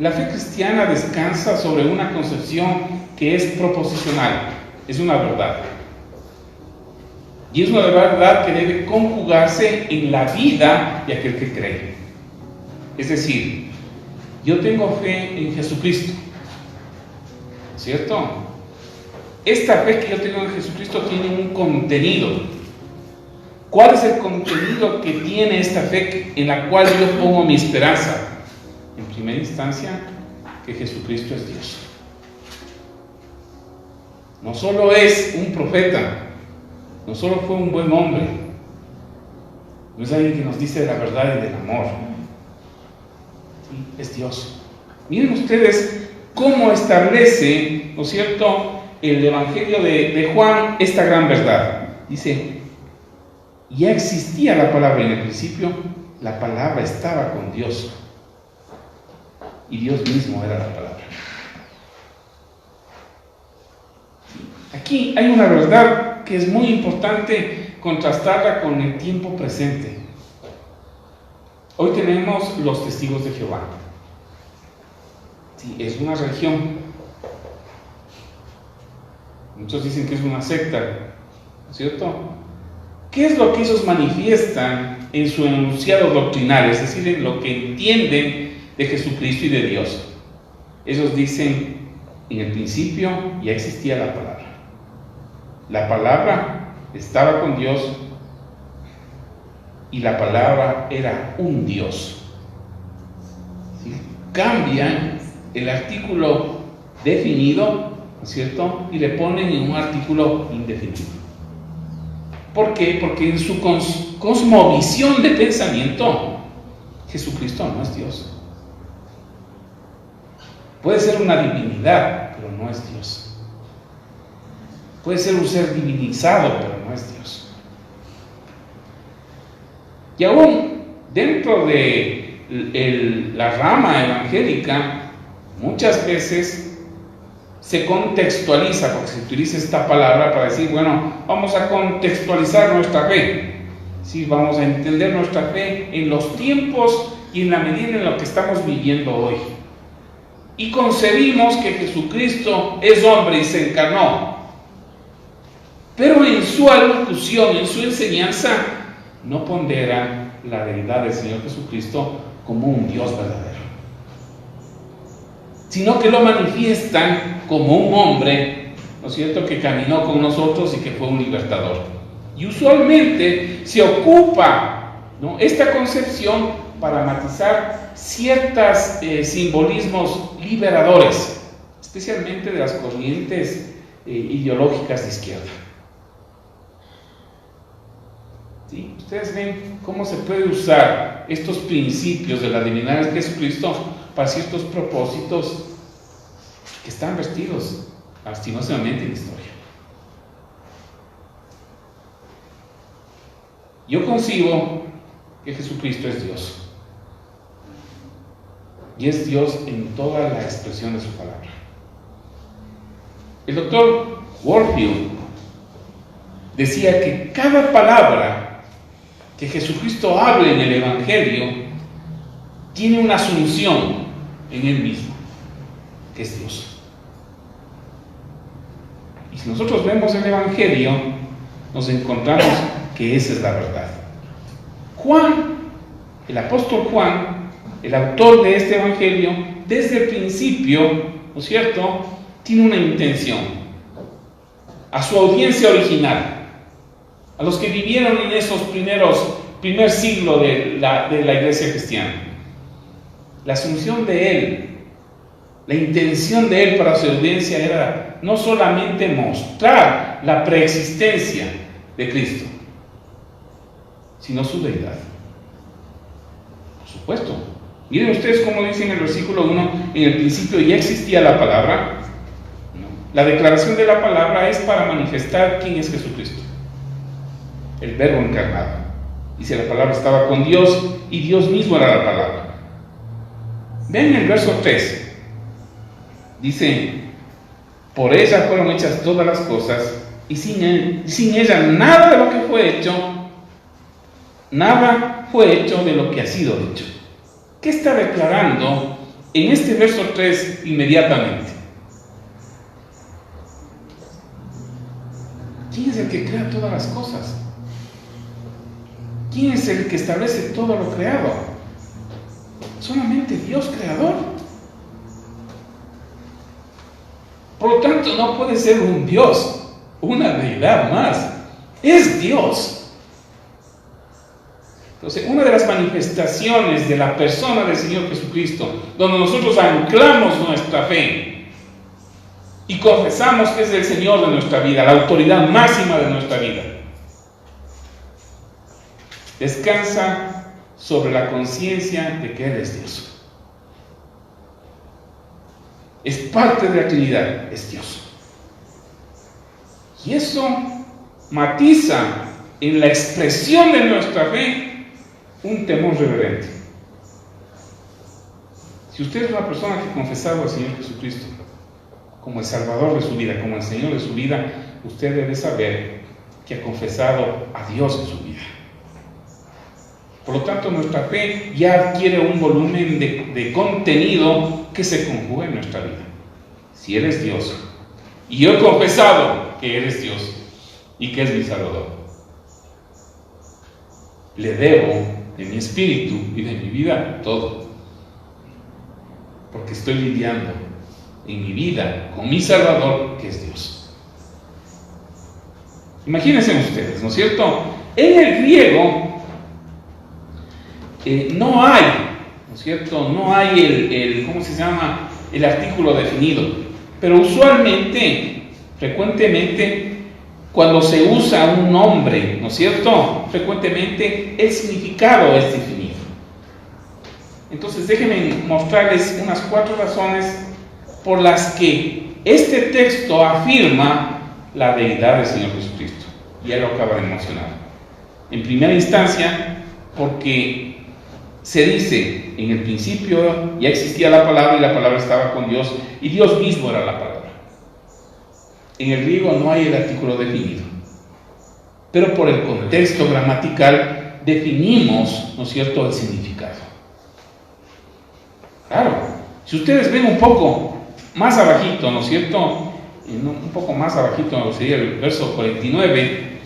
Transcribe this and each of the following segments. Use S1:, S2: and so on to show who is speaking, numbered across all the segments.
S1: La fe cristiana descansa sobre una concepción que es proposicional, es una verdad. Y es una verdad que debe conjugarse en la vida de aquel que cree. Es decir, yo tengo fe en Jesucristo, ¿cierto? Esta fe que yo tengo en Jesucristo tiene un contenido. ¿Cuál es el contenido que tiene esta fe en la cual yo pongo mi esperanza? En primera instancia, que Jesucristo es Dios. No solo es un profeta, no solo fue un buen hombre, no es alguien que nos dice de la verdad y del amor. Sí, es Dios. Miren ustedes cómo establece, ¿no es cierto?, el Evangelio de Juan esta gran verdad. Dice, ya existía la palabra en el principio, la palabra estaba con Dios y Dios mismo era la palabra. Aquí hay una verdad que es muy importante contrastarla con el tiempo presente. Hoy tenemos los testigos de Jehová. Sí, es una religión. Muchos dicen que es una secta, ¿no es cierto? ¿Qué es lo que ellos manifiestan en su enunciado doctrinal? Es decir, en lo que entienden de Jesucristo y de Dios. Ellos dicen, en el principio ya existía la palabra. La palabra estaba con Dios y la palabra era un Dios. ¿Sí? Cambian el artículo definido, ¿no es cierto?, y le ponen en un artículo indefinido. ¿Por qué? Porque en su cosmovisión de pensamiento, Jesucristo no es Dios. Puede ser una divinidad, pero no es Dios. Puede ser un ser divinizado, pero no es Dios. Y aún dentro de la rama evangélica, muchas veces se contextualiza, porque se utiliza esta palabra para decir, bueno, vamos a contextualizar nuestra fe. Sí, vamos a entender nuestra fe en los tiempos y en la medida en lo que estamos viviendo hoy. Y concebimos que Jesucristo es hombre y se encarnó. Pero en su alocución, en su enseñanza, no pondera la deidad del Señor Jesucristo como un Dios verdadero, sino que lo manifiestan como un hombre, ¿no es cierto?, que caminó con nosotros y que fue un libertador. Y usualmente se ocupa, ¿no?, esta concepción para matizar ciertos simbolismos liberadores, especialmente de las corrientes ideológicas de izquierda. ¿Sí? Ustedes ven cómo se puede usar estos principios de la divinidad de Jesucristo para ciertos propósitos que están vestidos lastimosamente en la historia. Yo concibo que Jesucristo es Dios. Y es Dios en toda la expresión de su palabra. El doctor Warfield decía que cada palabra que Jesucristo hable en el Evangelio tiene una asunción en él mismo, que es Dios. Y si nosotros vemos el Evangelio, nos encontramos que esa es la verdad. Juan, el apóstol Juan, el autor de este Evangelio, desde el principio, ¿no es cierto?, tiene una intención a su audiencia original, a los que vivieron en esos primer siglo de la iglesia cristiana. La asunción de él, la intención de él para su audiencia era no solamente mostrar la preexistencia de Cristo, sino su deidad. Por supuesto. Miren ustedes cómo dice en el versículo 1, en el principio ya existía la palabra. La declaración de la palabra es para manifestar quién es Jesucristo, el Verbo encarnado. Dice, la palabra estaba con Dios y Dios mismo era la palabra. Ven el verso 3. Dice, por ella fueron hechas todas las cosas y sin ella nada de lo que fue hecho, nada fue hecho de lo que ha sido hecho. ¿Qué está declarando en este verso 3 inmediatamente. ¿Quién es el que crea todas las cosas? ¿Quién es el que establece todo lo creado? Solamente Dios creador. Por lo tanto, no puede ser un Dios, una deidad más. Es Dios. Entonces, una de las manifestaciones de la persona del Señor Jesucristo, donde nosotros anclamos nuestra fe y confesamos que es el Señor de nuestra vida, la autoridad máxima de nuestra vida, descansa sobre la conciencia de que Él es Dios. Es parte de la Trinidad, es Dios. Y eso matiza en la expresión de nuestra fe un temor reverente. Si usted es una persona que ha confesado al Señor Jesucristo como el Salvador de su vida, como el Señor de su vida, usted debe saber que ha confesado a Dios en su vida. Por lo tanto, nuestra fe ya adquiere un volumen de contenido que se conjuga en nuestra vida. Si Él es Dios, y yo he confesado que Él es Dios y que es mi Salvador, le debo de mi espíritu y de mi vida todo, porque estoy lidiando en mi vida con mi Salvador, que es Dios. Imagínense ustedes, ¿no es cierto? En el griego no hay, ¿no es cierto? No hay ¿cómo se llama? El artículo definido, pero usualmente, frecuentemente, cuando se usa un nombre, ¿no es cierto? Frecuentemente el significado es definido. Entonces déjenme mostrarles unas 4 razones por las que este texto afirma la deidad del Señor Jesucristo. Ya lo acabo de mencionar. En primera instancia, porque se dice, en el principio ya existía la palabra y la palabra estaba con Dios y Dios mismo era la palabra. En el griego no hay el artículo definido, pero por el contexto gramatical definimos, ¿no es cierto?, el significado. Claro, si ustedes ven un poco más abajito, ¿no es cierto?, un poco más abajito sería el verso 49,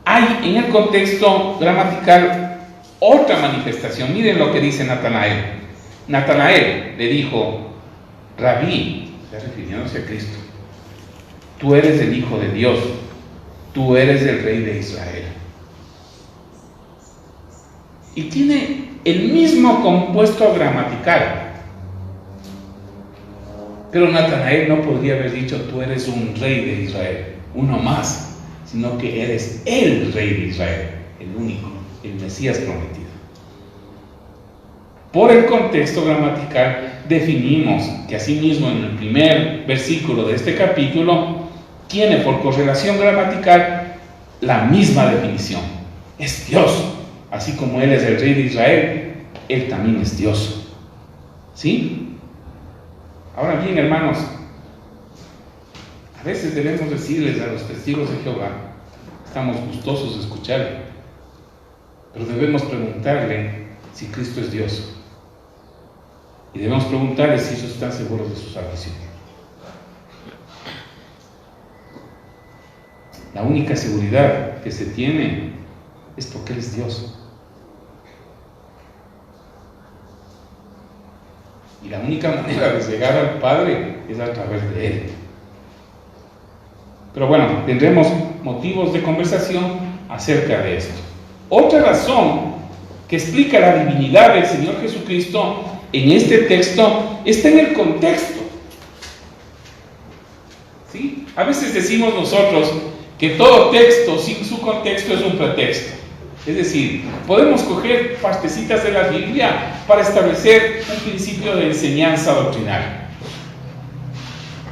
S1: hay en el contexto gramatical otra manifestación. Miren lo que dice Natanael. Natanael le dijo: Rabí, refiriéndose a Cristo, tú eres el Hijo de Dios, tú eres el Rey de Israel. Y tiene el mismo compuesto gramatical. Pero Natanael no podría haber dicho: tú eres un Rey de Israel, uno más, sino que eres el Rey de Israel, el único, el Mesías prometido. Por el contexto gramatical definimos que asimismo en el primer versículo de este capítulo tiene por correlación gramatical la misma definición. Es Dios. Así como Él es el Rey de Israel, Él también es Dios. ¿Sí? Ahora bien, hermanos, a veces debemos decirles a los testigos de Jehová, estamos gustosos de escucharle, pero debemos preguntarle si Cristo es Dios. Y debemos preguntarle si ellos están seguros de su salvación. La única seguridad que se tiene es porque Él es Dios. Y la única manera de llegar al Padre es a través de Él. Pero bueno, tendremos motivos de conversación acerca de esto. Otra razón que explica la divinidad del Señor Jesucristo en este texto está en el contexto. ¿Sí? A veces decimos nosotros que todo texto sin su contexto es un pretexto. Es decir, podemos coger partecitas de la Biblia para establecer un principio de enseñanza doctrinal,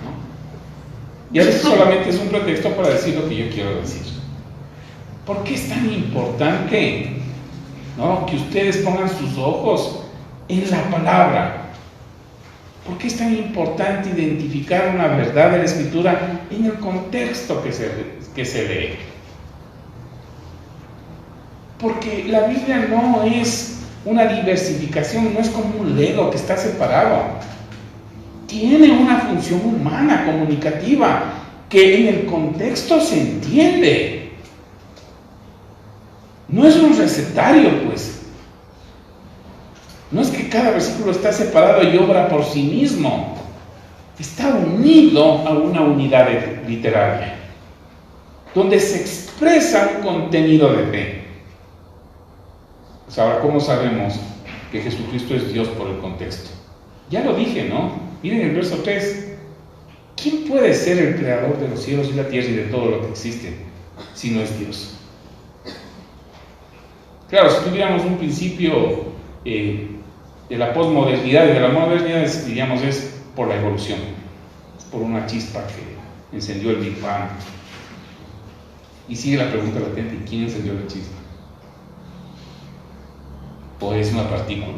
S1: ¿no? Y a veces solamente es un pretexto para decir lo que yo quiero decir. ¿Por qué es tan importante, ¿no?, que ustedes pongan sus ojos en la palabra? ¿Por qué es tan importante identificar una verdad de la Escritura en el contexto que se lee? Porque la Biblia no es una diversificación, no es como un Lego que está separado. Tiene una función humana, comunicativa, que en el contexto se entiende. No es un recetario, pues. No es que cada versículo está separado y obra por sí mismo. Está unido a una unidad literaria, donde se expresa un contenido de fe. Pues ahora, ¿cómo sabemos que Jesucristo es Dios por el contexto? Ya lo dije, ¿no? Miren el verso 3. ¿Quién puede ser el creador de los cielos y la tierra y de todo lo que existe si no es Dios? Claro, si tuviéramos un principio de la posmodernidad y de la modernidad, diríamos es por la evolución, es por una chispa que encendió el Big Bang. Y sigue la pregunta latente: ¿quién encendió la chispa? ¿O es una partícula?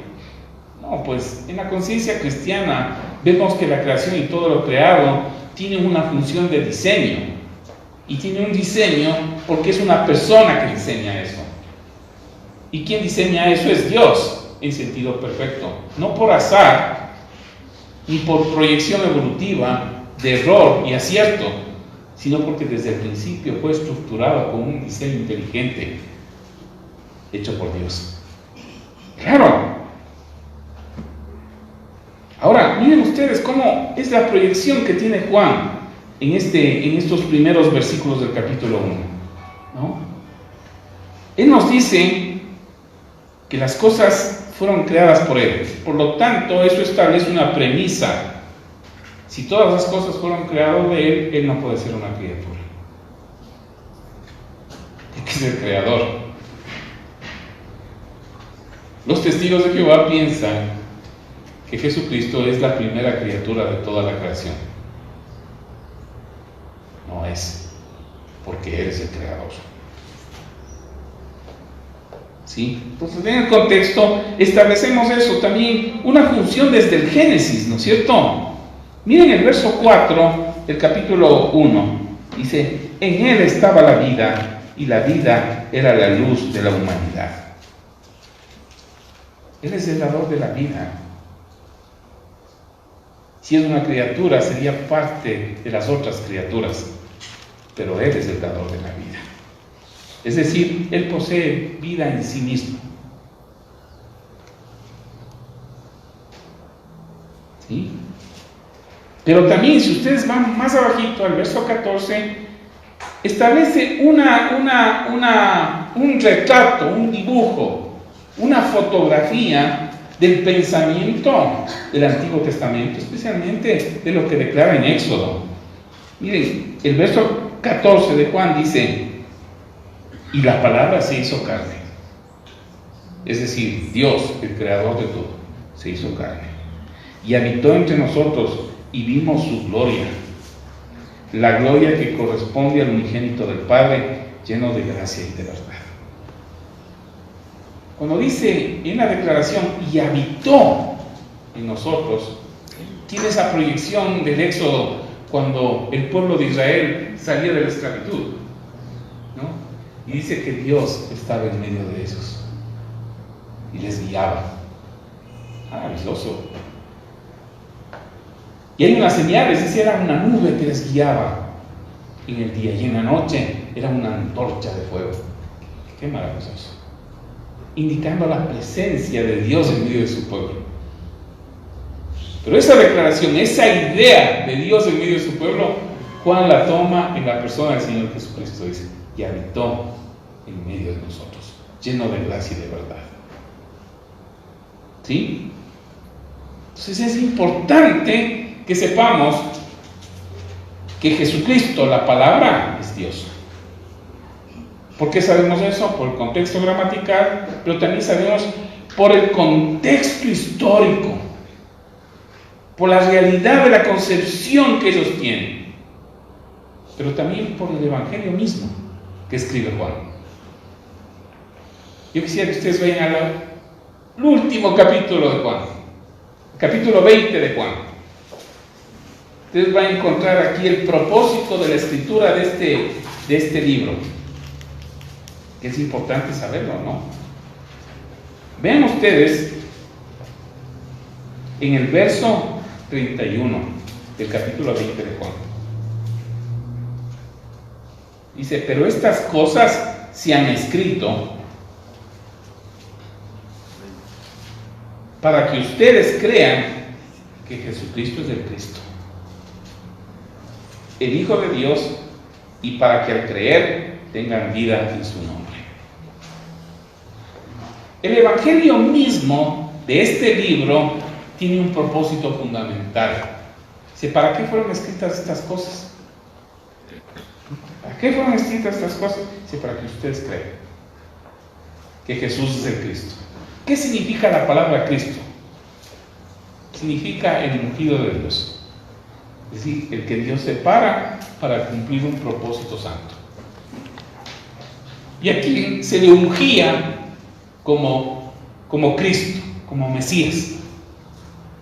S1: No, pues en la conciencia cristiana vemos que la creación y todo lo creado tiene una función de diseño, y tiene un diseño porque es una persona que diseña eso. ¿Y quien diseña eso? Es Dios, en sentido perfecto, no por azar ni por proyección evolutiva de error y acierto, sino porque desde el principio fue estructurado con un diseño inteligente hecho por Dios. Claro. Ahora, miren ustedes cómo es la proyección que tiene Juan en estos primeros versículos del capítulo 1, ¿no? Él nos dice que las cosas fueron creadas por Él. Por lo tanto, eso establece una premisa. Si todas las cosas fueron creadas de Él, Él no puede ser una criatura, porque es el creador. Los testigos de Jehová piensan que Jesucristo es la primera criatura de toda la creación. No es, porque Él es el creador. ¿Sí? Entonces, en el contexto establecemos eso, también una función desde el Génesis, ¿no es cierto? Miren el verso 4 del capítulo 1, dice: en Él estaba la vida, y la vida era la luz de la humanidad. Él es el dador de la vida. Si es una criatura, sería parte de las otras criaturas, pero Él es el dador de la vida. Es decir, Él posee vida en sí mismo. ¿Sí? Pero también, si ustedes van más abajito al verso 14, establece un retrato, un dibujo, una fotografía del pensamiento del Antiguo Testamento, especialmente de lo que declara en Éxodo. Miren, el verso 14 de Juan dice: y la palabra se hizo carne. Es decir, Dios, el creador de todo, se hizo carne y habitó entre nosotros, y vimos su gloria, la gloria que corresponde al unigénito del Padre, lleno de gracia y de verdad. Cuando dice en la declaración y habitó en nosotros, tiene esa proyección del Éxodo, cuando el pueblo de Israel salía de la esclavitud, ¿no? Y dice que Dios estaba en medio de ellos y les guiaba. Maravilloso. Y hay unas señales, dice, era una nube que les guiaba en el día, y en la noche era una antorcha de fuego. Qué maravilloso. Indicando la presencia de Dios en medio de su pueblo. Pero esa declaración, esa idea de Dios en medio de su pueblo, Juan la toma en la persona del Señor Jesucristo. Dice: y habitó en medio de nosotros, lleno de gracia y de verdad. ¿Sí? Entonces es importante que sepamos que Jesucristo, la palabra, es Dios. ¿Por qué sabemos eso? Por el contexto gramatical, pero también sabemos por el contexto histórico, por la realidad de la concepción que ellos tienen, pero también por el Evangelio mismo que escribe Juan. Yo quisiera que ustedes vayan al último capítulo de Juan, capítulo 20 de Juan. Ustedes van a encontrar aquí el propósito de la escritura de este libro. Es importante saberlo, ¿no? Vean ustedes en el verso 31 del capítulo 20 de Juan. Dice, pero estas cosas se han escrito para que ustedes crean que Jesucristo es el Cristo, el Hijo de Dios, y para que al creer tengan vida en su nombre. El Evangelio mismo de este libro tiene un propósito fundamental. Dice, ¿para qué fueron escritas estas cosas? ¿Para qué fueron escritas estas cosas? Dice, para que ustedes crean que Jesús es el Cristo. ¿Qué significa la palabra Cristo? Significa el ungido de Dios. Es decir, el que Dios separa para cumplir un propósito santo. Y aquí se le ungía como Cristo, como Mesías.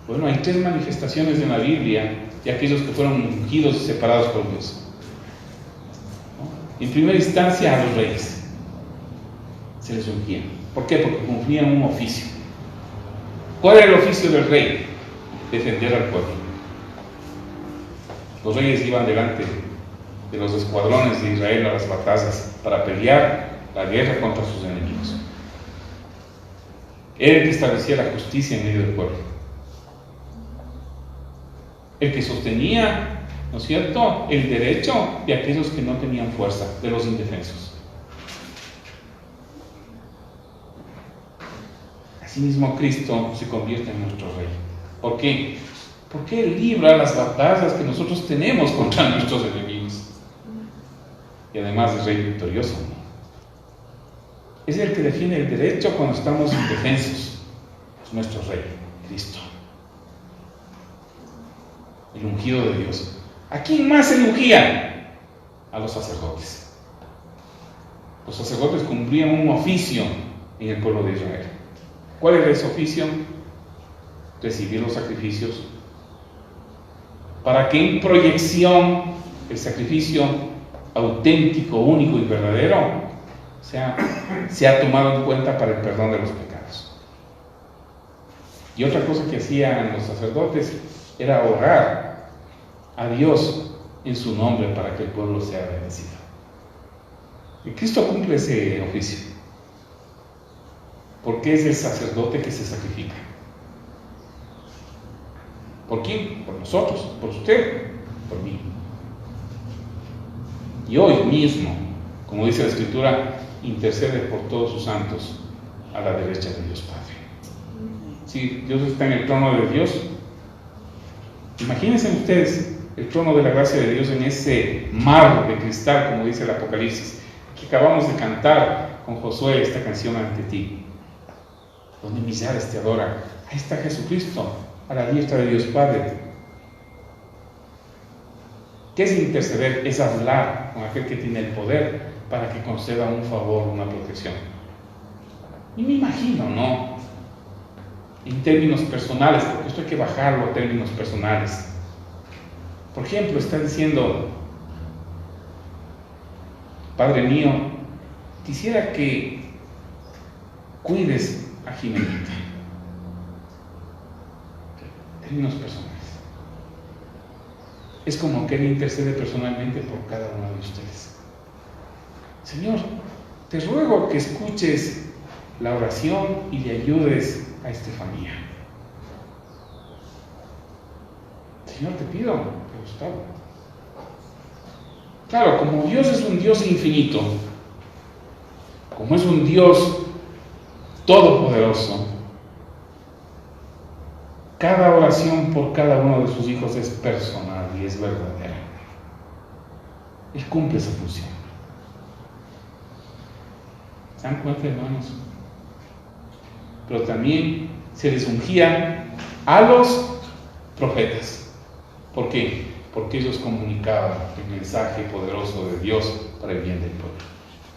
S1: Bueno, hay 3 manifestaciones en la Biblia de aquellos que fueron ungidos y separados por Dios. ¿No? En primera instancia a los reyes se les ungía. ¿Por qué? Porque cumplían un oficio. ¿Cuál era el oficio del rey? Defender al pueblo. Los reyes iban delante de los escuadrones de Israel a las batallas para pelear la guerra contra sus enemigos. Era el que establecía la justicia en medio del pueblo. El que sostenía, ¿no es cierto?, el derecho de aquellos que no tenían fuerza, de los indefensos. Asimismo, Cristo se convierte en nuestro Rey. ¿Por qué? Porque Él libra las batallas que nosotros tenemos contra nuestros enemigos. Y además es Rey victorioso. Es el que defiende el derecho cuando estamos indefensos. Es nuestro Rey, Cristo. El ungido de Dios. ¿A quién más se le ungía? A los sacerdotes. Los sacerdotes cumplían un oficio en el pueblo de Israel. ¿Cuál era ese oficio? Recibir los sacrificios, para que en proyección el sacrificio auténtico, único y verdadero sea tomado en cuenta para el perdón de los pecados. Y otra cosa que hacían los sacerdotes era orar a Dios en su nombre para que el pueblo sea bendecido. Y Cristo cumple ese oficio, porque es el sacerdote que se sacrifica. ¿Por quién? Por nosotros, por usted, por mí. Y hoy mismo, como dice la Escritura, intercede por todos sus santos a la derecha de Dios Padre. Si Dios está en el trono de Dios, imagínense ustedes el trono de la gracia de Dios en ese mar de cristal, como dice el Apocalipsis, que acabamos de cantar con Josué esta canción ante ti, donde millares te adoran. Ahí está Jesucristo, a la diestra de Dios Padre. ¿Qué es interceder? Es hablar con aquel que tiene el poder para que conceda un favor, una protección. Y me imagino, ¿no?, en términos personales, porque esto hay que bajarlo a términos personales. Por ejemplo, está diciendo: Padre mío, quisiera que cuides a Jimenita. Términos personales. Es como que Él intercede personalmente por cada uno de ustedes. Señor, te ruego que escuches la oración y le ayudes a Estefanía. Señor, te pido que Gustavo. Claro, como Dios es un Dios infinito, como es un Dios todopoderoso, cada oración por cada uno de sus hijos es personal y es verdadera. Él cumple esa función. ¿Se dan cuenta, hermanos? Pero también se les ungía a los profetas. ¿Por qué? Porque ellos comunicaban el mensaje poderoso de Dios para el bien del pueblo.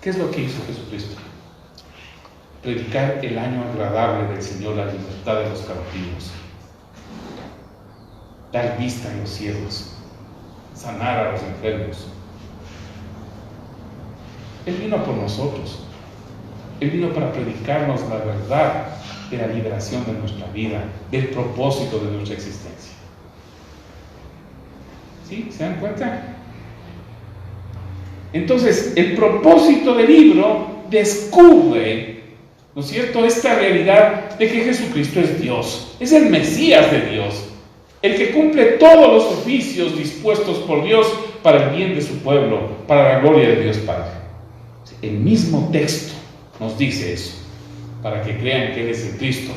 S1: ¿Qué es lo que hizo Jesucristo? Predicar el año agradable del Señor, la libertad de los cautivos, dar vista a los ciegos, sanar a los enfermos. Él vino por nosotros. Él vino para predicarnos la verdad de la liberación de nuestra vida, del propósito de nuestra existencia. ¿Sí? ¿Se dan cuenta? Entonces, el propósito del libro descubre, ¿no es cierto?, esta realidad de que Jesucristo es Dios, es el Mesías de Dios, el que cumple todos los oficios dispuestos por Dios para el bien de su pueblo, para la gloria de Dios Padre. El mismo texto nos dice eso, para que crean que Él es el Cristo,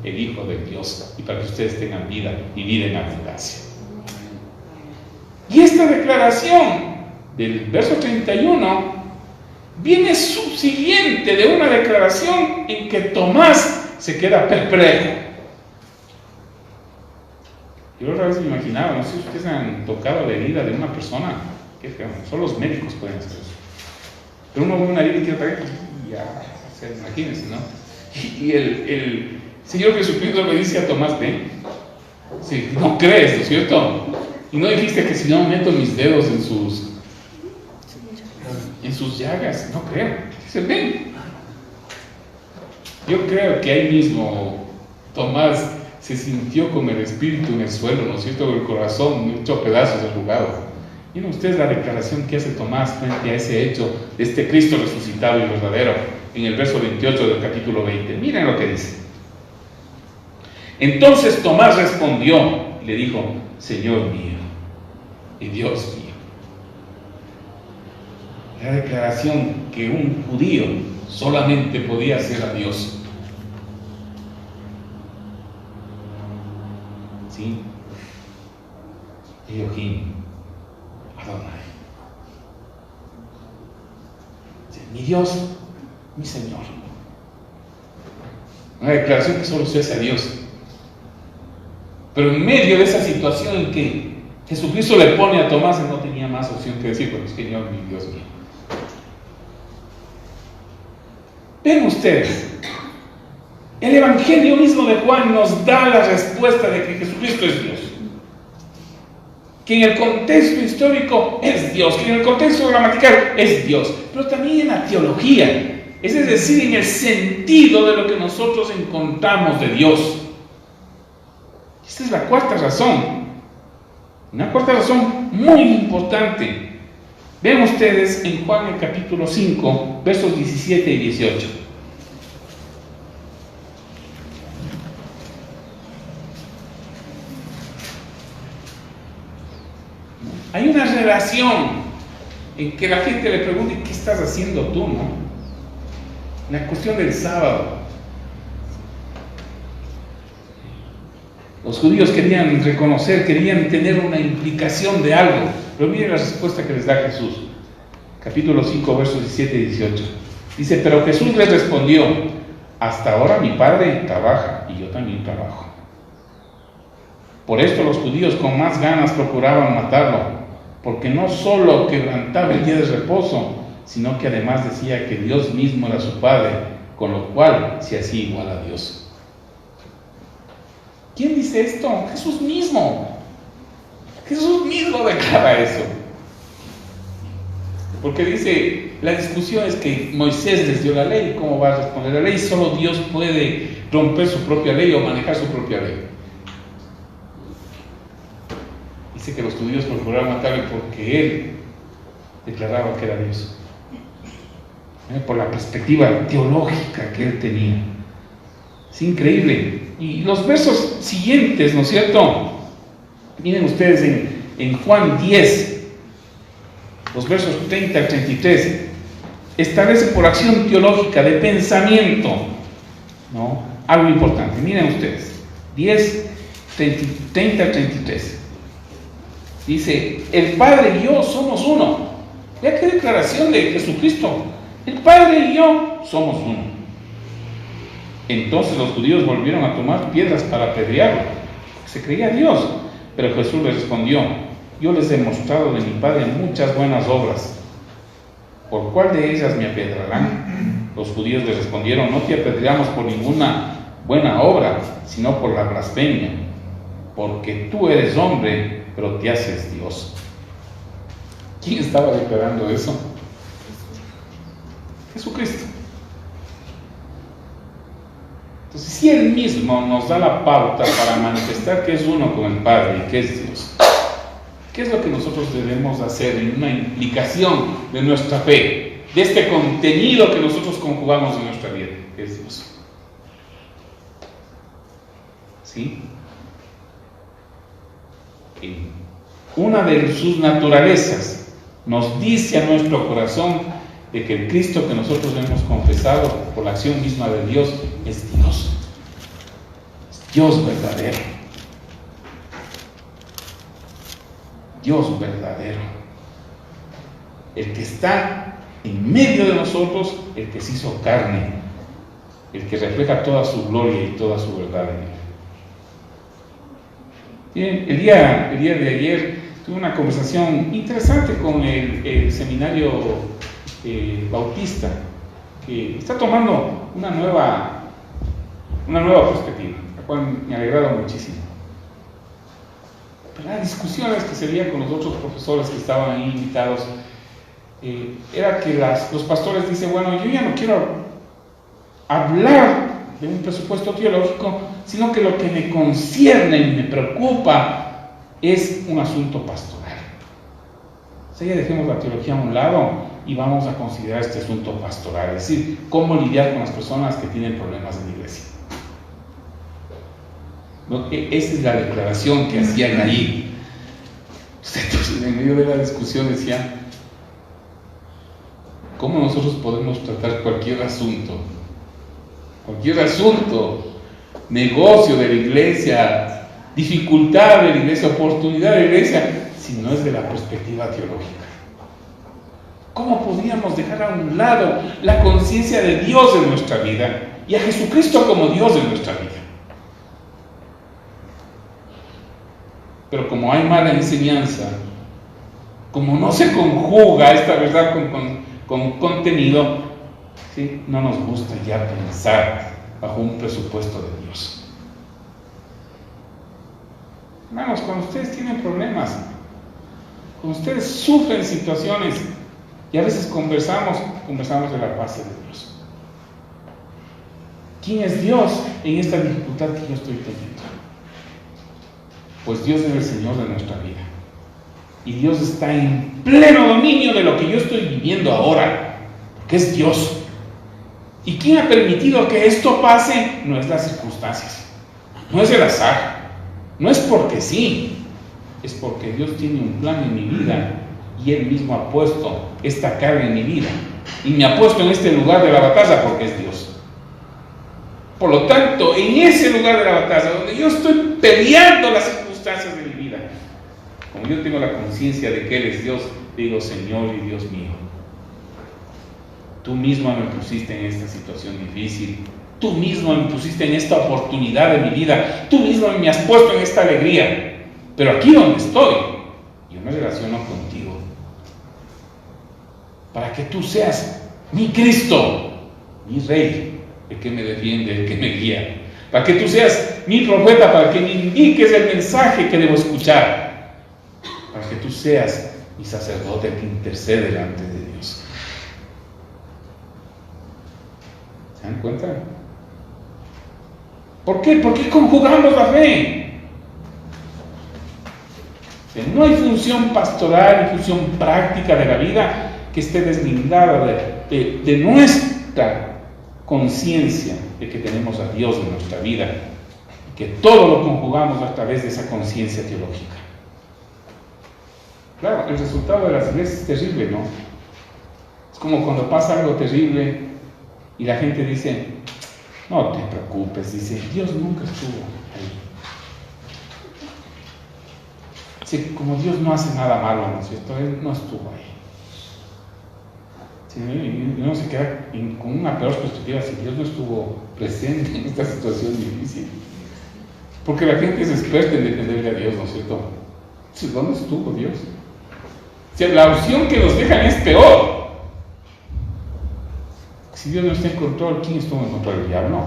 S1: el Hijo de Dios, y para que ustedes tengan vida y vida en abundancia. Y esta declaración del verso 31 viene subsiguiente de una declaración en que Tomás se queda perplejo. Yo otra vez me imaginaba, no sé si ustedes han tocado la herida de una persona, qué feo, solo los médicos pueden hacer eso. Pero uno ve una herida y quiere traer, ya, imagínense, ¿no? Y el Señor Jesucristo le dice a Tomás, ven, si no crees, ¿no es cierto? Y no dijiste que si no meto mis dedos en sus llagas, no creo. Dice, ven. Yo creo que ahí mismo Tomás se sintió con el espíritu en el suelo, ¿no es cierto? El corazón hecho pedazos, arrugado. Miren ustedes la declaración que hace Tomás frente a ese hecho de este Cristo resucitado y verdadero en el verso 28 del capítulo 20. Miren lo que dice. Entonces Tomás respondió y le dijo, Señor mío y Dios mío. La declaración que un judío solamente podía hacer a Dios. ¿Sí? Elohim, Adonai. Mi Dios, mi Señor. Una declaración que solo se hace a Dios. Pero en medio de esa situación en que Jesucristo le pone a Tomás, no tenía más opción que decir, pues Señor, mi Dios mío. Ven ustedes, el Evangelio mismo de Juan nos da la respuesta de que Jesucristo es Dios. Que en el contexto histórico es Dios, que en el contexto gramatical es Dios, pero también en la teología, es decir, en el sentido de lo que nosotros encontramos de Dios. Esta es la cuarta razón, una cuarta razón muy importante. Vean ustedes en Juan el capítulo 5, versos 17 y 18. Hay una relación en que la gente le pregunta, ¿qué estás haciendo tú, no? La cuestión del sábado. Los judíos querían reconocer, querían tener una implicación de algo, pero miren la respuesta que les da Jesús. Capítulo 5, versos 17 y 18. Dice, pero Jesús les respondió, hasta ahora mi Padre trabaja y yo también trabajo. Por esto los judíos con más ganas procuraban matarlo, porque no solo quebrantaba el día de reposo, sino que además decía que Dios mismo era su Padre, con lo cual se hacía igual a Dios. ¿Quién dice esto? Jesús mismo. Jesús mismo declara eso. Porque dice, la discusión es que Moisés les dio la ley, ¿cómo va a responder la ley? Solo Dios puede romper su propia ley o manejar su propia ley. Dice que los judíos procuraron matarle porque él declaraba que era Dios. Por la perspectiva teológica que él tenía. Es increíble. Y los versos siguientes, ¿no es cierto? Miren ustedes en Juan 10, los versos 30 al 33, establece por acción teológica de pensamiento, ¿no? Algo importante. Miren ustedes, 10, 30 al 33. Dice, el Padre y yo somos uno. Vea qué declaración de Jesucristo. El Padre y yo somos uno. Entonces los judíos volvieron a tomar piedras para apedrearlo. Se creía Dios. Pero Jesús les respondió, yo les he mostrado de mi Padre muchas buenas obras. ¿Por cuál de ellas me apedrearán? Los judíos le respondieron, no te apedreamos por ninguna buena obra, sino por la blasfemia. Porque tú eres hombre, pero te haces Dios. ¿Quién estaba declarando eso? Jesucristo. Entonces, si Él mismo nos da la pauta para manifestar que es uno con el Padre y que es Dios, ¿qué es lo que nosotros debemos hacer en una implicación de nuestra fe, de este contenido que nosotros conjugamos en nuestra vida, que es Dios? ¿Sí? En una de sus naturalezas nos dice a nuestro corazón de que el Cristo que nosotros hemos confesado por la acción misma de Dios es Dios. Es Dios verdadero. Dios verdadero. El que está en medio de nosotros, el que se hizo carne, el que refleja toda su gloria y toda su verdad en él. Bien, el día de ayer tuve una conversación interesante con el seminario bautista, que está tomando una nueva perspectiva, la cual me ha alegrado muchísimo. Pero las discusiones que se veían con los otros profesores que estaban ahí invitados, era que los pastores dicen, bueno, yo ya no quiero hablar de un presupuesto teológico, sino que lo que me concierne y me preocupa es un asunto pastoral. O sea, ya dejemos la teología a un lado y vamos a considerar este asunto pastoral, es decir, cómo lidiar con las personas que tienen problemas en la iglesia. ¿No? Esa es la declaración que hacían ahí. Entonces, en medio de la discusión decían, ¿cómo nosotros podemos tratar cualquier asunto, negocio de la iglesia, dificultad de la iglesia, oportunidad de la iglesia, si no es de la perspectiva teológica? ¿Cómo podríamos dejar a un lado la conciencia de Dios en nuestra vida y a Jesucristo como Dios en nuestra vida? Pero como hay mala enseñanza, como no se conjuga esta verdad con contenido, ¿sí? No nos gusta ya pensar bajo un presupuesto de Dios. Hermanos, cuando ustedes tienen problemas, cuando ustedes sufren situaciones, y a veces conversamos de la paz de Dios. ¿Quién es Dios en esta dificultad que yo estoy teniendo? Pues Dios es el Señor de nuestra vida. Y Dios está en pleno dominio de lo que yo estoy viviendo ahora, porque es Dios. ¿Y quién ha permitido que esto pase? No es las circunstancias, no es el azar, no es porque sí, es porque Dios tiene un plan en mi vida y Él mismo ha puesto esta carga en mi vida y me ha puesto en este lugar de la batalla porque es Dios. Por lo tanto, en ese lugar de la batalla donde yo estoy peleando las circunstancias de mi vida, como yo tengo la conciencia de que Él es Dios, digo, Señor y Dios mío, tú mismo me pusiste en esta situación difícil, tú mismo me pusiste en esta oportunidad de mi vida, tú mismo me has puesto en esta alegría, pero aquí donde estoy, yo me relaciono contigo para que tú seas mi Cristo, mi Rey, el que me defiende, el que me guía, para que tú seas mi profeta, para que me indiques el mensaje que debo escuchar, para que tú seas mi sacerdote, el que intercede delante de Dios. ¿Se dan cuenta? ¿Por qué? ¿Por qué conjugamos la fe? No hay función pastoral y función práctica de la vida que esté deslindada de nuestra conciencia de que tenemos a Dios en nuestra vida, que todo lo conjugamos a través de esa conciencia teológica. Claro, el resultado de las iglesias es terrible, ¿no? Es como cuando pasa algo terrible y la gente dice, no te preocupes, dice, Dios nunca estuvo ahí. Sí, como Dios no hace nada malo, ¿no es cierto? Él no estuvo ahí. Sí, y uno se queda con una peor perspectiva si Dios no estuvo presente en esta situación difícil. Porque la gente es experta en defenderle a Dios, ¿no es cierto? Sí, ¿dónde estuvo Dios? O sea, la opción que nos dejan es peor. Si Dios no está en control, ¿quién estuvo en control? El diablo.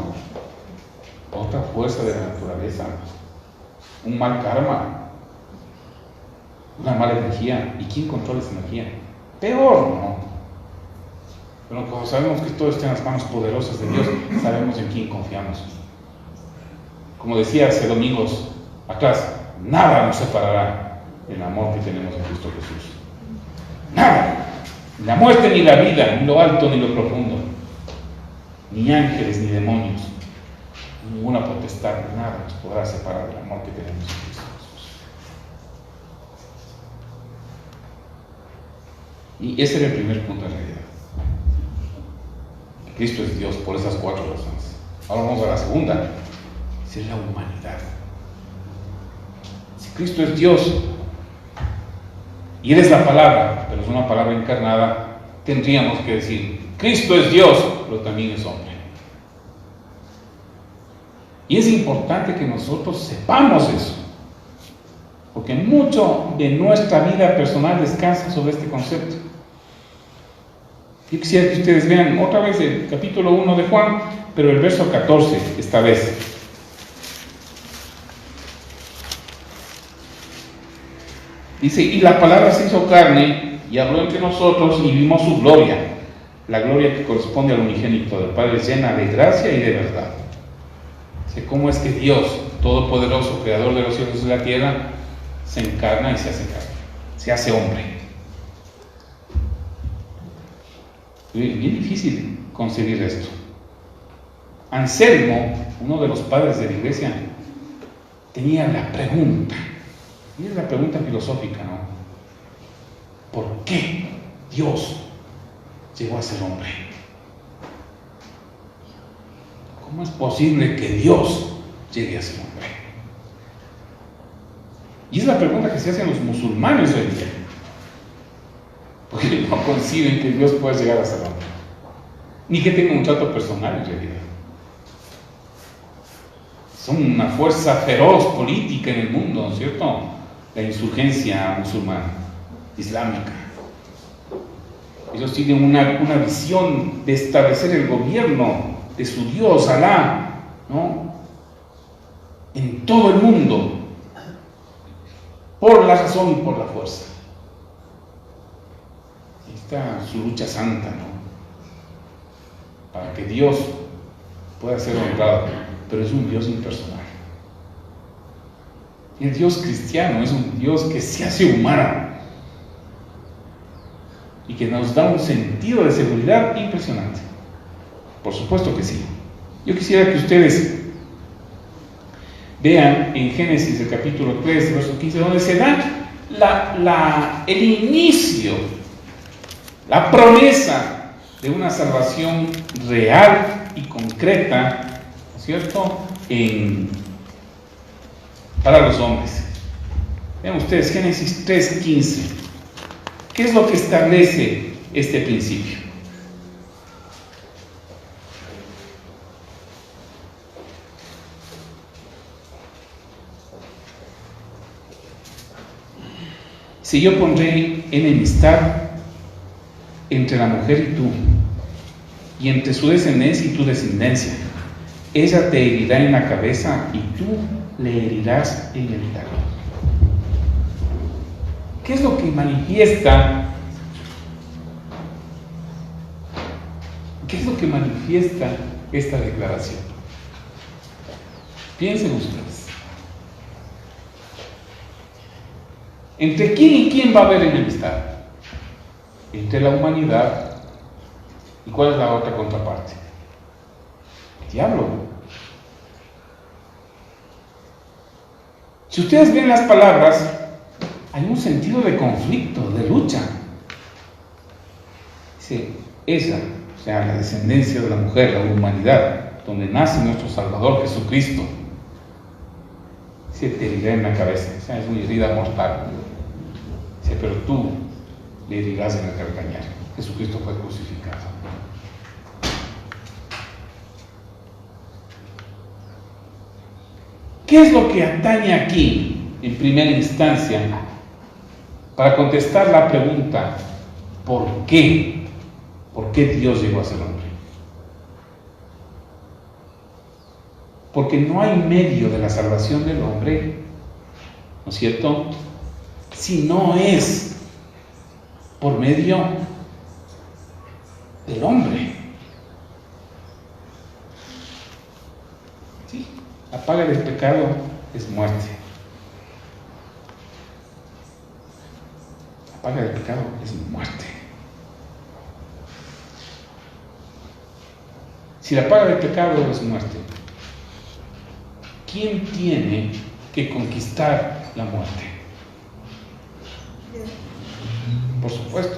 S1: Otra fuerza de la naturaleza. Un mal karma. Una mala energía. ¿Y quién controla esa energía? Peor, ¿no? Pero como sabemos que todo está en las manos poderosas de Dios, sabemos en quién confiamos. Como decía hace domingos atrás, nada nos separará del amor que tenemos en Cristo Jesús. Nada. Ni la muerte ni la vida, ni lo alto ni lo profundo, ni ángeles ni demonios, ninguna potestad, nada nos podrá separar del amor que tenemos en Cristo Jesús. Y ese era el primer punto en realidad. Cristo es Dios por esas 4 razones. Ahora vamos a la segunda. Es la humanidad. Si Cristo es Dios y Él es la palabra, pero es una palabra encarnada, tendríamos que decir, Cristo es Dios, pero también es hombre. Y es importante que nosotros sepamos eso, porque mucho de nuestra vida personal descansa sobre este concepto. Yo quisiera que ustedes vean otra vez el capítulo 1 de Juan, pero el verso 14 esta vez. Dice, y la palabra se hizo carne y habló entre nosotros y vimos su gloria, la gloria que corresponde al unigénito del Padre, llena de gracia y de verdad. Dice, ¿cómo es que Dios, todopoderoso, creador de los cielos y de la tierra, se encarna y se hace carne, se hace hombre? Bien difícil concebir esto. Anselmo, uno de los padres de la iglesia, tenía la pregunta, y es la pregunta filosófica, ¿no? ¿Por qué Dios llegó a ser hombre? ¿Cómo es posible que Dios llegue a ser hombre? Y es la pregunta que se hacen los musulmanes hoy día, porque no conciben que Dios pueda llegar a ser hombre, ni que tenga un trato personal en realidad. Son una fuerza feroz política en el mundo, ¿no es cierto? La insurgencia musulmana, islámica. Ellos tienen una visión de establecer el gobierno de su Dios, Alá, ¿no? En todo el mundo, por la razón y por la fuerza. Ahí está su lucha santa, ¿no? Para que Dios pueda ser honrado, pero es un Dios impersonal. Y el Dios cristiano es un Dios que se hace humano y que nos da un sentido de seguridad impresionante. Por supuesto que sí. Yo quisiera que ustedes vean en Génesis el capítulo 3, verso 15, donde se da el inicio, la promesa de una salvación real y concreta, ¿no es cierto?, para los hombres. Vean ustedes Génesis 3:15. ¿Qué es lo que establece este principio? Si yo pondré enemistad entre la mujer y tú, y entre su descendencia y tu descendencia, ella te herirá en la cabeza y tú le herirás en el talón. ¿Qué es lo que manifiesta? ¿Qué es lo que manifiesta esta declaración? Piensen ustedes. ¿Entre quién y quién va a haber enemistad? Entre la humanidad. ¿Y cuál es la otra contraparte? El diablo. Si ustedes ven las palabras, hay un sentido de conflicto, de lucha. Dice, esa, o sea, la descendencia de la mujer, la humanidad, donde nace nuestro Salvador Jesucristo, se te herirá en la cabeza, o sea, es una herida mortal. Dice, pero tú le herirás en el calcañar. Jesucristo fue crucificado. ¿Qué es lo que atañe aquí, en primera instancia, para contestar la pregunta, ¿por qué? ¿Por qué Dios llegó a ser hombre? Porque no hay medio de la salvación del hombre, ¿no es cierto?, si no es por medio del hombre. Sí, la La paga del pecado es muerte. La paga del pecado es muerte. Si la paga del pecado es muerte, ¿quién tiene que conquistar la muerte? Por supuesto.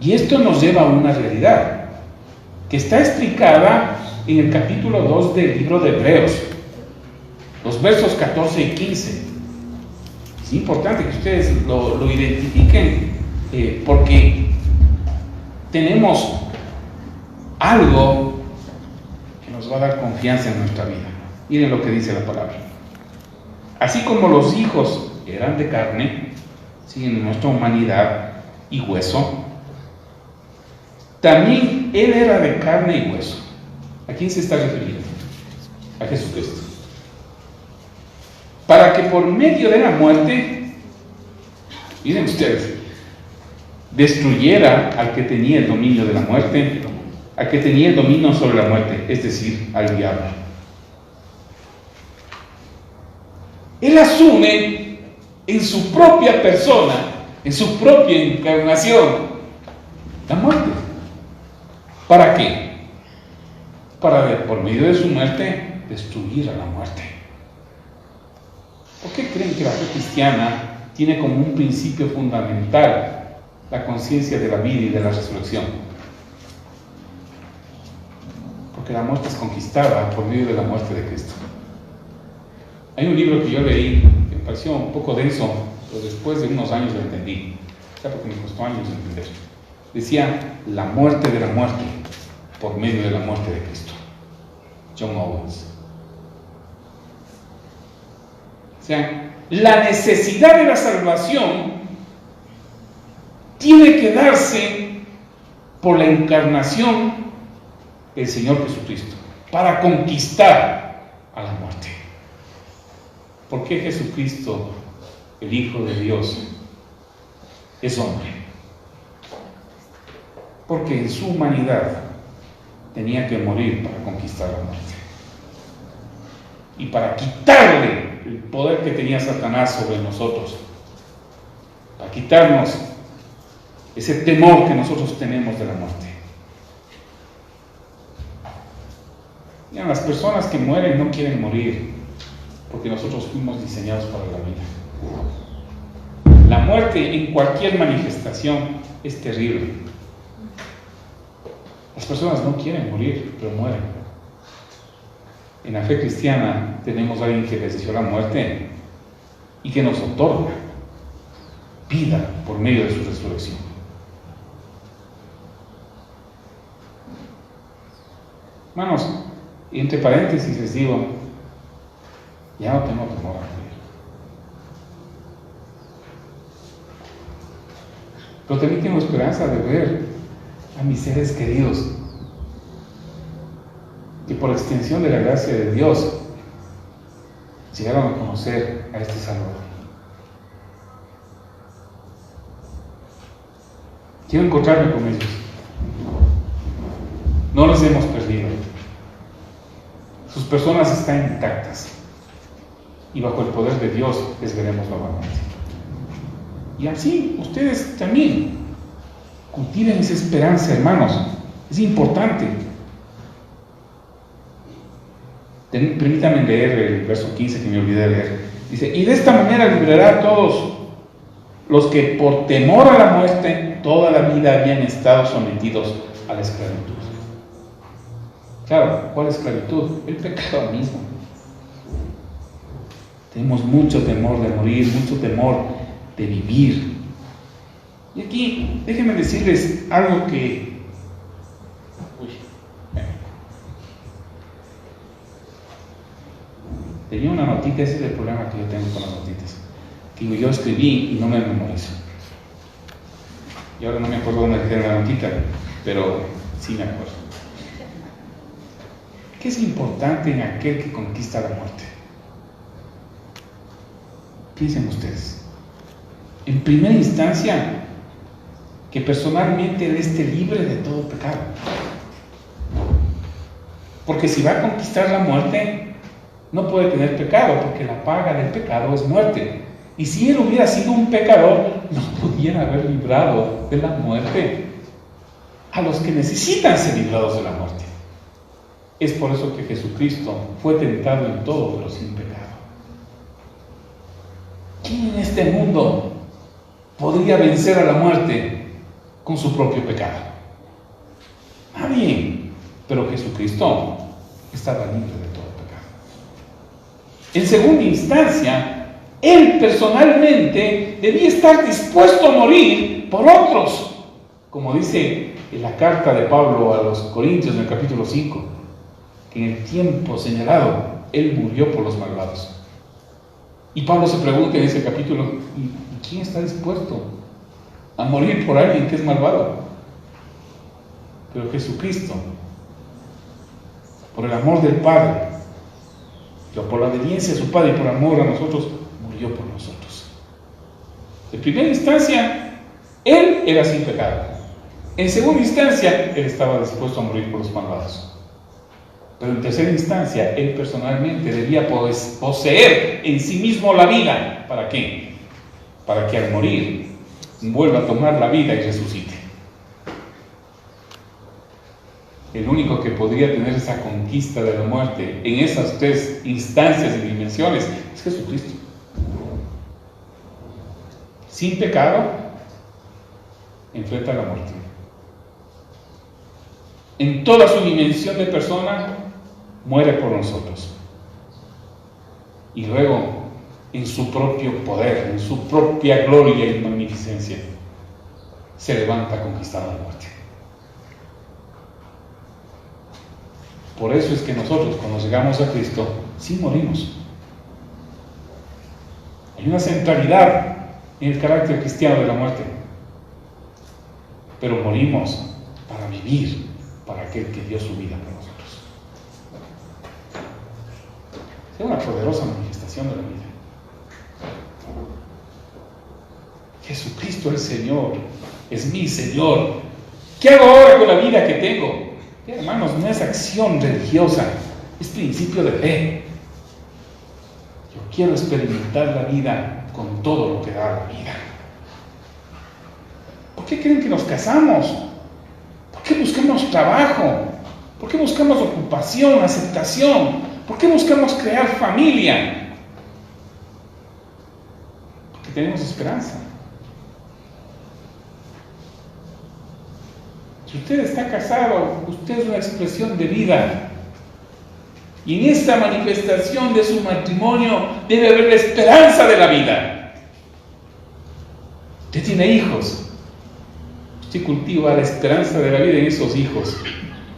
S1: Y esto nos lleva a una realidad que está explicada en el capítulo 2 del libro de Hebreos, los versos 14 y 15. Es importante que ustedes lo identifiquen, porque tenemos algo que nos va a dar confianza en nuestra vida. Miren lo que dice la palabra. Así como los hijos eran de carne, en nuestra humanidad y hueso, también Él era de carne y hueso. ¿A quién se está refiriendo? A Jesucristo. Para que por medio de la muerte, miren ustedes, destruyera al que tenía el dominio de la muerte, al que tenía el dominio sobre la muerte, es decir, al diablo. Él asume en su propia persona, en su propia encarnación, la muerte. ¿Para qué? Para, por medio de su muerte, destruir a la muerte. ¿Por qué creen que la fe cristiana tiene como un principio fundamental la conciencia de la vida y de la resurrección? Porque la muerte es conquistada por medio de la muerte de Cristo. Hay un libro que yo leí que me pareció un poco denso, pero después de unos años lo entendí, porque me costó años entender. Decía, la muerte de la muerte por medio de la muerte de Cristo. John Owens. O sea, la necesidad de la salvación tiene que darse por la encarnación del Señor Jesucristo, para conquistar a la muerte. ¿Por qué Jesucristo, el Hijo de Dios, es hombre? Porque en su humanidad tenía que morir para conquistar la muerte. Y para quitarle el poder que tenía Satanás sobre nosotros, para quitarnos ese temor que nosotros tenemos de la muerte. Miren, las personas que mueren no quieren morir, porque nosotros fuimos diseñados para la vida. La muerte en cualquier manifestación es terrible. Las personas no quieren morir, pero mueren. En la fe cristiana tenemos a alguien que venció la muerte y que nos otorga vida por medio de su resurrección. Hermanos, entre paréntesis les digo, ya no tengo temor a morir. Pero también tengo esperanza de ver a mis seres queridos que por extensión de la gracia de Dios llegaron a conocer a este Salvador. Quiero encontrarme con ellos. No los hemos perdido. Sus personas están intactas y bajo el poder de Dios les veremos nuevamente. Y así ustedes también cultiven esa esperanza, hermanos. Es importante. Permítanme leer el verso 15 que me olvidé de leer. Dice, y de esta manera liberará a todos los que por temor a la muerte toda la vida habían estado sometidos a la esclavitud. Claro, ¿cuál esclavitud? El pecado mismo. Tenemos mucho temor de morir, mucho temor de vivir. Y aquí, déjenme decirles algo que... Tenía una notita, ese es el problema que yo tengo con las notitas. Que yo escribí y no me memorizo. Y ahora no me acuerdo dónde dejé la notita, pero sí me acuerdo. ¿Qué es importante en aquel que conquista la muerte? Piensen ustedes. En primera instancia, que personalmente Él esté libre de todo pecado. Porque si va a conquistar la muerte, no puede tener pecado, porque la paga del pecado es muerte. Y si él hubiera sido un pecador, no pudiera haber librado de la muerte a los que necesitan ser librados de la muerte. Es por eso que Jesucristo fue tentado en todo, pero sin pecado. ¿Quién en este mundo podría vencer a la muerte con su propio pecado? Nadie. Pero Jesucristo estaba libre de todo pecado. En segunda instancia, Él personalmente debía estar dispuesto a morir por otros, como dice en la carta de Pablo a los Corintios en el capítulo 5, que en el tiempo señalado Él murió por los malvados. Y Pablo se pregunta en ese capítulo, ¿y quién está dispuesto a morir por alguien que es malvado? Pero Jesucristo, por el amor del Padre, por la obediencia a su Padre y por amor a nosotros, murió por nosotros. En primera instancia, Él era sin pecado. En segunda instancia, Él estaba dispuesto a morir por los malvados. Pero en tercera instancia, Él personalmente debía poseer en sí mismo la vida. ¿Para qué? Para que al morir vuelva a tomar la vida y resucite. El único que podría tener esa conquista de la muerte en esas tres instancias y dimensiones es Jesucristo. Sin pecado, enfrenta la muerte. En toda su dimensión de persona, muere por nosotros. Y luego, en su propio poder, en su propia gloria y magnificencia, se levanta conquistando la muerte. Por eso es que nosotros, cuando llegamos a Cristo, sí morimos. Hay una centralidad en el carácter cristiano de la muerte. Pero morimos para vivir para aquel que dio su vida por nosotros. Es una poderosa manifestación de la vida. Jesucristo el Señor, es mi Señor. ¿Qué hago ahora con la vida que tengo? Hermanos, no es acción religiosa, es principio de fe. Yo quiero experimentar la vida con todo lo que da la vida. ¿Por qué creen que nos casamos? ¿Por qué buscamos trabajo? ¿Por qué buscamos ocupación, aceptación? ¿Por qué buscamos crear familia? Porque tenemos esperanza. Si usted está casado, usted es una expresión de vida. Y en esta manifestación de su matrimonio debe haber la esperanza de la vida. Usted tiene hijos. Usted cultiva la esperanza de la vida en esos hijos.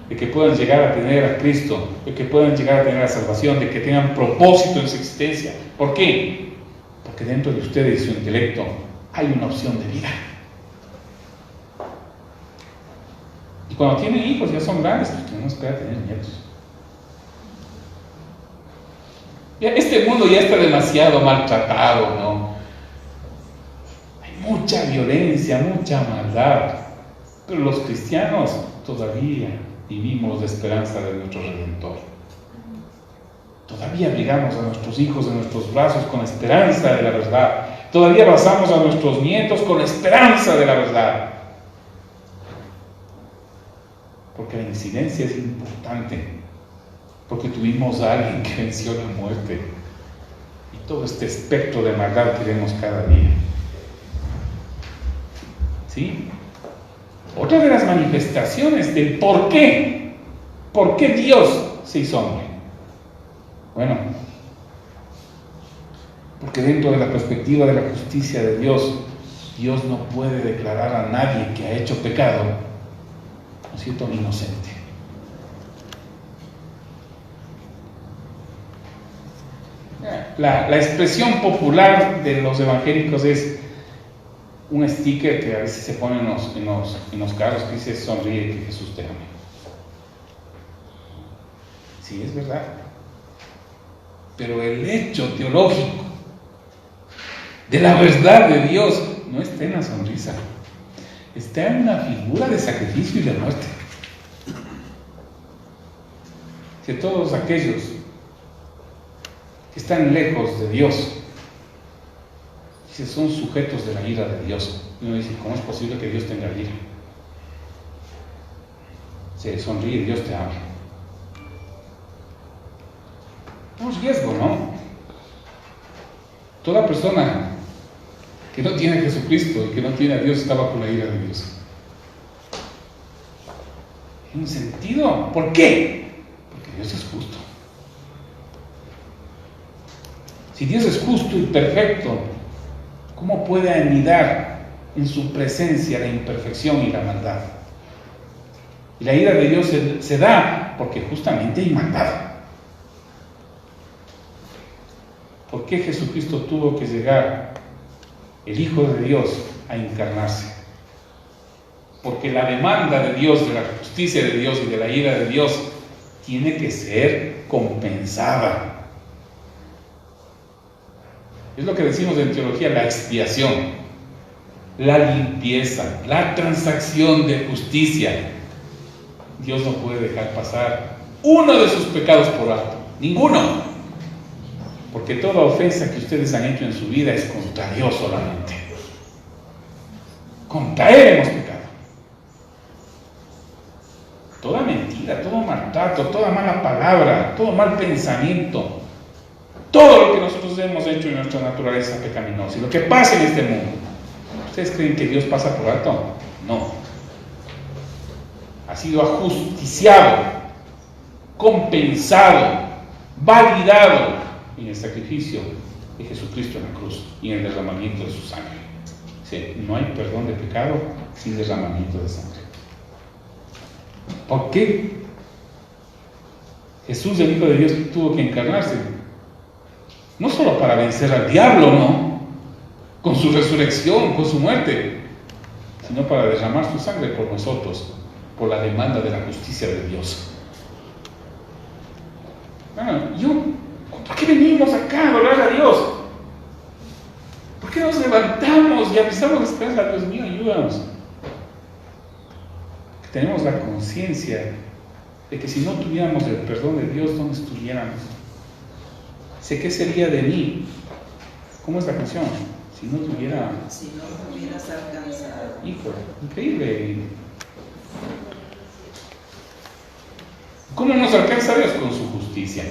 S1: De que puedan llegar a tener a Cristo, de que puedan llegar a tener la salvación, de que tengan propósito en su existencia. ¿Por qué? Porque dentro de ustedes y su intelecto hay una opción de vida. Y cuando tienen hijos ya son grandes, pues tenemos que tener nietos. Este mundo ya está demasiado maltratado, ¿no? Hay mucha violencia, mucha maldad, pero los cristianos todavía vivimos de esperanza de nuestro Redentor. Todavía abrigamos a nuestros hijos en nuestros brazos con la esperanza de la verdad. Todavía abrazamos a nuestros nietos con la esperanza de la verdad. Porque la incidencia es importante, porque tuvimos a alguien que venció la muerte y todo este espectro de maldad que vemos cada día. ¿Sí? Otra de las manifestaciones del por qué Dios se hizo hombre. Bueno, porque dentro de la perspectiva de la justicia de Dios, Dios no puede declarar a nadie que ha hecho pecado, ¿no es cierto?, inocente. La expresión popular de los evangélicos es un sticker que a veces se pone en los carros que dice: sonríe que Jesús te ama. Sí, es verdad. Pero el hecho teológico de la verdad de Dios no está en la sonrisa, está en una figura de sacrificio y de muerte. Que todos aquellos que están lejos de Dios, dice, son sujetos de la ira de Dios. Y uno dice, ¿cómo es posible que Dios tenga ira? Se sonríe y Dios te ama. Es un riesgo, ¿no? Toda persona que no tiene a Jesucristo y que no tiene a Dios está bajo la ira de Dios. En un sentido, ¿por qué? Porque Dios es justo. Si Dios es justo y perfecto, ¿cómo puede anidar en su presencia la imperfección y la maldad? Y la ira de Dios se da porque justamente hay maldad. ¿Por qué Jesucristo tuvo que llegar, el Hijo de Dios, a encarnarse? Porque la demanda de Dios, de la justicia de Dios y de la ira de Dios, tiene que ser compensada. Es lo que decimos en teología, la expiación, la limpieza, la transacción de justicia. Dios no puede dejar pasar uno de sus pecados por alto, ninguno, porque toda ofensa que ustedes han hecho en su vida es contra Dios solamente. Contra Él hemos pecado. Toda mentira, todo maltrato, toda mala palabra, todo mal pensamiento, todo lo que nosotros hemos hecho en nuestra naturaleza pecaminosa y lo que pasa en este mundo, ¿ustedes creen que Dios pasa por alto? No. Ha sido ajusticiado, compensado, validado en el sacrificio de Jesucristo en la cruz y en el derramamiento de su sangre. Sí, no hay perdón de pecado sin derramamiento de sangre. ¿Por qué Jesús, el Hijo de Dios, tuvo que encarnarse? No solo para vencer al diablo, no, con su resurrección, con su muerte, sino para derramar su sangre por nosotros, por la demanda de la justicia de Dios. ¿Por qué venimos acá a adorar a Dios? ¿Por qué nos levantamos y avisamos la esperanza? Dios mío, ayúdanos. Tenemos la conciencia de que si no tuviéramos el perdón de Dios, ¿dónde estuviéramos? Sé qué sería de mí. ¿Cómo es la canción? Si no tuviera...
S2: Si no me hubieras alcanzado.
S1: Hijo, increíble. ¿Cómo nos alcanza Dios? Con su justicia.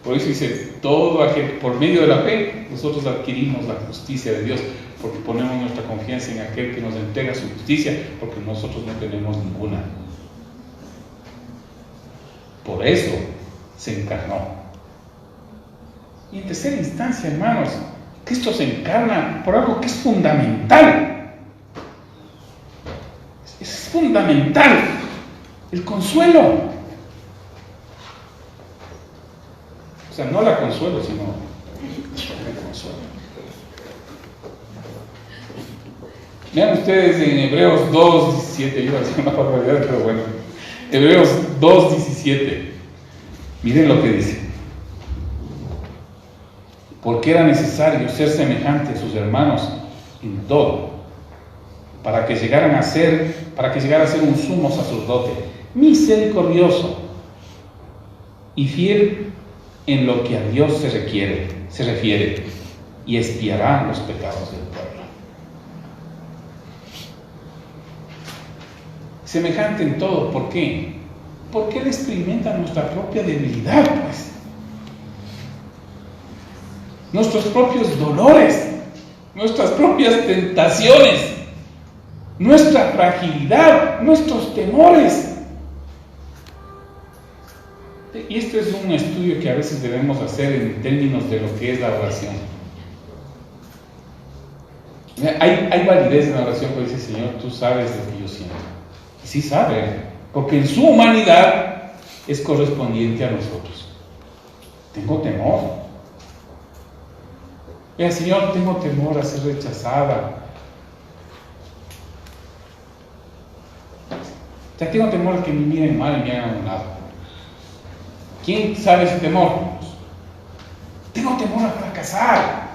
S1: Por eso dice, todo aquel, por medio de la fe, nosotros adquirimos la justicia de Dios, porque ponemos nuestra confianza en aquel que nos entrega su justicia, porque nosotros no tenemos ninguna. Por eso se encarnó. Y en tercera instancia, hermanos, Cristo se encarna por algo que es fundamental. Es fundamental. El consuelo. O sea, no la consuelo, sino el consuelo. Vean ustedes en Hebreos 2:17, iba a decir una barbaridad, pero bueno. Hebreos 2:17. Miren lo que dice. Porque era necesario ser semejante a sus hermanos en todo, para que llegara a ser un sumo sacerdote, misericordioso y fiel en lo que a Dios se refiere, y expiará los pecados del pueblo. Semejante en todo, ¿por qué? Porque Él experimenta nuestra propia debilidad, pues. Nuestros propios dolores, nuestras propias tentaciones, nuestra fragilidad, nuestros temores. Y esto es un estudio que a veces debemos hacer en términos de lo que es la oración. Hay validez en la oración cuando dice, Señor, tú sabes lo que yo siento. Y sí sabe, porque en su humanidad es correspondiente a nosotros. Tengo temor. Señor, tengo temor a ser rechazada. Tengo temor a que me miren mal y me hagan a un lado. ¿Quién sabe ese temor? Tengo temor a fracasar.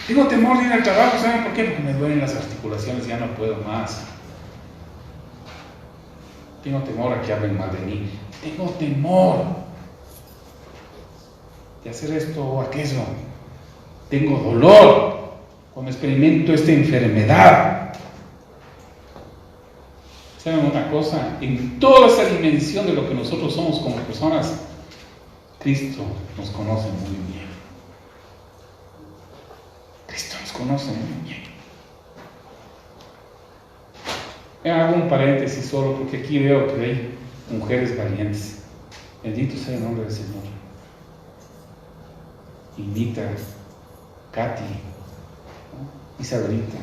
S1: Tengo temor de ir al trabajo. ¿Saben por qué? Porque me duelen las articulaciones y ya no puedo más. Tengo temor a que hablen mal de mí. Tengo temor. de hacer esto o aquello. Tengo dolor cuando experimento esta enfermedad. ¿Saben una cosa? En toda esa dimensión de lo que nosotros somos como personas, Cristo nos conoce muy bien. Cristo nos conoce muy bien. Hago un paréntesis solo porque aquí veo que hay mujeres valientes. Bendito sea el nombre del Señor. Inita, Katy, ¿no? Isabelita.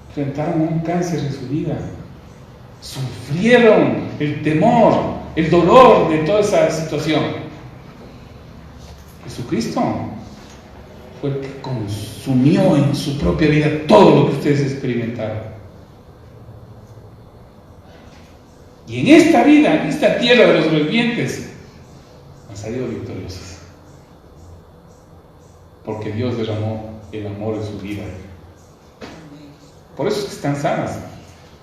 S1: Enfrentaron un cáncer en su vida. Sufrieron el temor, el dolor de toda esa situación. Jesucristo fue el que consumió en su propia vida todo lo que ustedes experimentaron. Y en esta vida, en esta tierra de los vivientes, han salido victoriosos. Porque Dios derramó el amor en su vida. Por eso es que están sanas.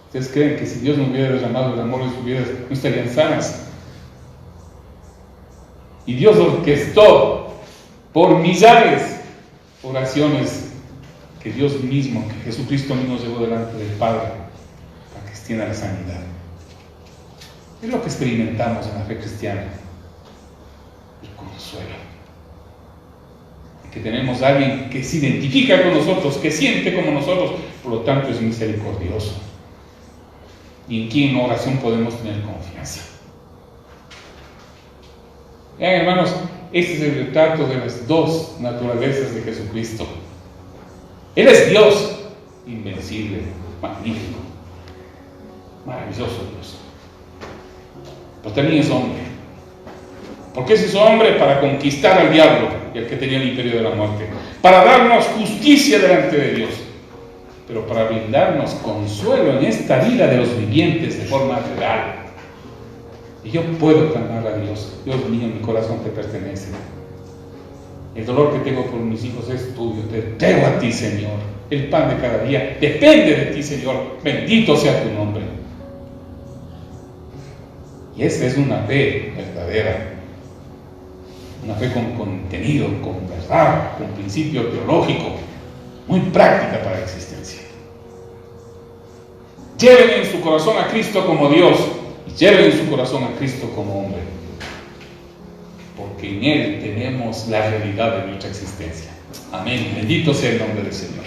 S1: ¿Ustedes creen que si Dios no hubiera derramado el amor en su vida, no estarían sanas? Y Dios orquestó por millares oraciones que Dios mismo, que Jesucristo mismo llevó delante del Padre para que extienda la sanidad. Es lo que experimentamos en la fe cristiana, el consuelo. Que tenemos a alguien que se identifica con nosotros, que siente como nosotros, por lo tanto es misericordioso. Y en quien en oración podemos tener confianza. Vean, hermanos, este es el retrato de las dos naturalezas de Jesucristo. Él es Dios, invencible, magnífico, maravilloso Dios. Pero también es hombre. ¿Por qué se hizo hombre? Para conquistar al diablo y al que tenía el imperio de la muerte, para darnos justicia delante de Dios, pero para brindarnos consuelo en esta vida de los vivientes de forma real. Y yo puedo clamar a Dios: Dios mío, mi corazón te pertenece. El dolor que tengo por mis hijos es tuyo, te entrego a ti, Señor. El pan de cada día depende de ti, Señor. Bendito sea tu nombre. Y esa es una fe verdadera. Una fe con contenido, con verdad, con principio teológico, muy práctica para la existencia. Lleven en su corazón a Cristo como Dios y lleven en su corazón a Cristo como hombre, porque en Él tenemos la realidad de nuestra existencia. Amén. Bendito sea el nombre del Señor.